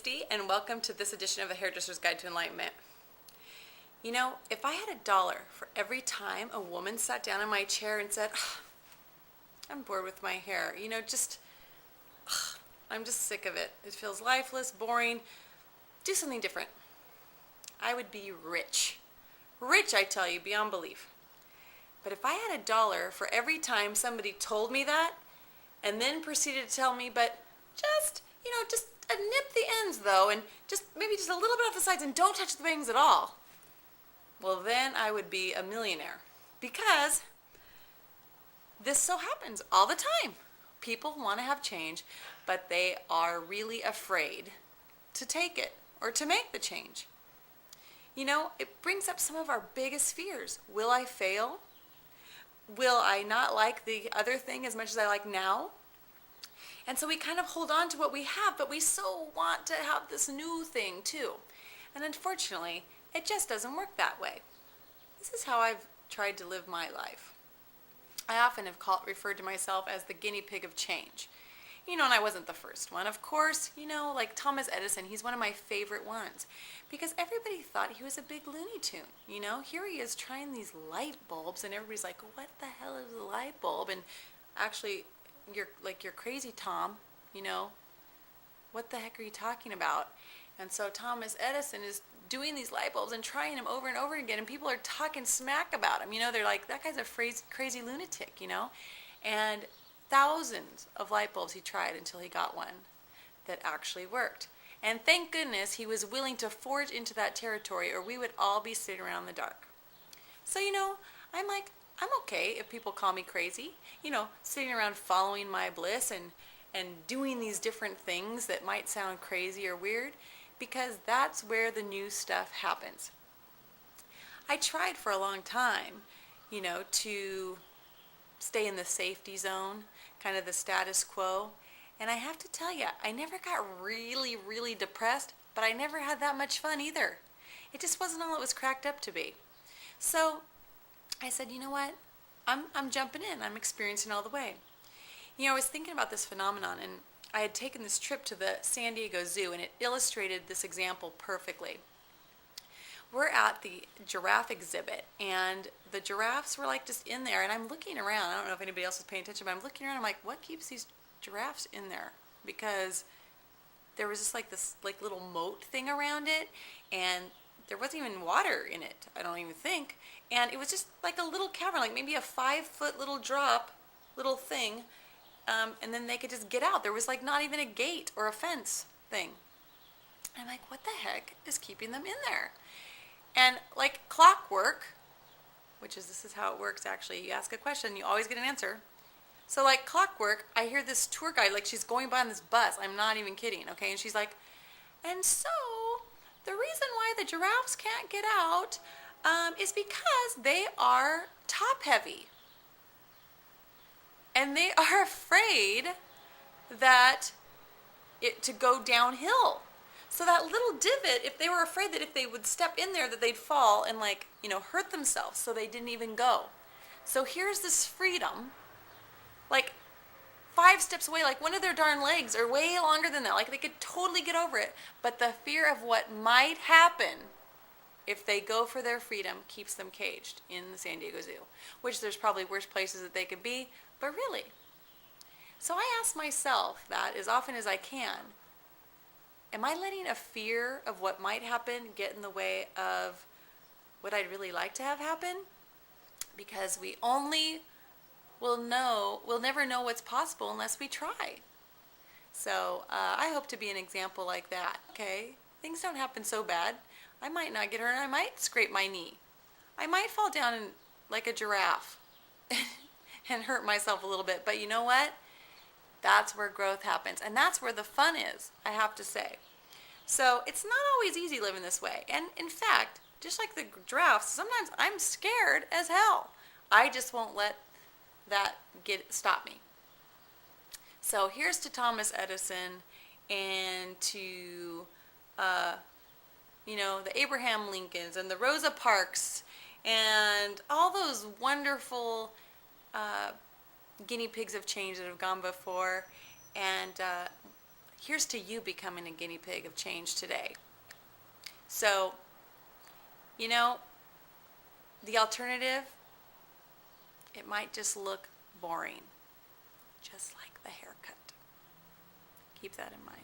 Misty, and welcome to this edition of the Hairdresser's Guide to Enlightenment. You know, if I had $1 for every time a woman sat down in my chair and said, I'm bored with my hair, I'm just sick of it. It feels lifeless, boring, do something different. I would be rich. Rich, I tell you, beyond belief. But if I had $1 for every time somebody told me that, and then proceeded to tell me, but just nip the ends though, and maybe just a little bit off the sides, and don't touch the bangs at all. Well, then I would be a millionaire, because this so happens all the time. People want to have change, but they are really afraid to take it or to make the change. You know, it brings up some of our biggest fears. Will I fail? Will I not like the other thing as much as I like now? And so we kind of hold on to what we have, but we so want to have this new thing too. And unfortunately, it just doesn't work that way. This is how I've tried to live my life. I often have referred to myself as the guinea pig of change. And I wasn't the first one. Of course, like Thomas Edison, he's one of my favorite ones. Because everybody thought he was a big Looney Tune. Here he is trying these light bulbs, and everybody's like, what the hell is a light bulb? And actually, you're crazy, Tom. What the heck are you talking about? And so Thomas Edison is doing these light bulbs and trying them over and over again, and people are talking smack about him. They're like, that guy's a crazy lunatic, And thousands of light bulbs he tried until he got one that actually worked. And thank goodness he was willing to forge into that territory, or we would all be sitting around in the dark. So, I'm like, I'm okay if people call me crazy, sitting around following my bliss and doing these different things that might sound crazy or weird, because that's where the new stuff happens. I tried for a long time, to stay in the safety zone, kind of the status quo. And I have to tell you, I never got really, really depressed, but I never had that much fun either. It just wasn't all it was cracked up to be. So I said, you know what? I'm jumping in. I'm experiencing all the way. I was thinking about this phenomenon, and I had taken this trip to the San Diego Zoo, and it illustrated this example perfectly. We're at the giraffe exhibit, and the giraffes were like just in there, and I'm looking around. I don't know if anybody else is paying attention, but I'm looking around. I'm like, what keeps these giraffes in there? Because there was just this little moat thing around it, and there wasn't even water in it, I don't even think. And it was just like a little cavern, like maybe a 5-foot little thing, and then they could just get out. There was not even a gate or a fence thing. And I'm like, what the heck is keeping them in there? And like clockwork, this is how it works actually. You ask a question, you always get an answer. So like clockwork, I hear this tour guide, she's going by on this bus. I'm not even kidding, okay? And she's like, and so the reason why the giraffes can't get out is because they are top heavy. And they are afraid to go downhill. So that little divot, if they were afraid that if they would step in there that they'd fall and hurt themselves, so they didn't even go. So here's this freedom, 5 steps away, one of their darn legs are way longer than that. They could totally get over it. But the fear of what might happen if they go for their freedom keeps them caged in the San Diego Zoo, which there's probably worse places that they could be, but really. So I ask myself that as often as I can, am I letting a fear of what might happen get in the way of what I'd really like to have happen? Because we'll never know what's possible unless we try. So I hope to be an example like that, okay? Things don't happen so bad. I might not get hurt. I might scrape my knee. I might fall down like a giraffe and hurt myself a little bit. But you know what? That's where growth happens. And that's where the fun is, I have to say. So it's not always easy living this way. And in fact, just like the giraffes, sometimes I'm scared as hell. I just won't let that stop me. So here's to Thomas Edison and to the Abraham Lincolns and the Rosa Parks and all those wonderful guinea pigs of change that have gone before. And here's to you becoming a guinea pig of change today. So, you know, the alternative, it might just look boring, just like the haircut. Keep that in mind.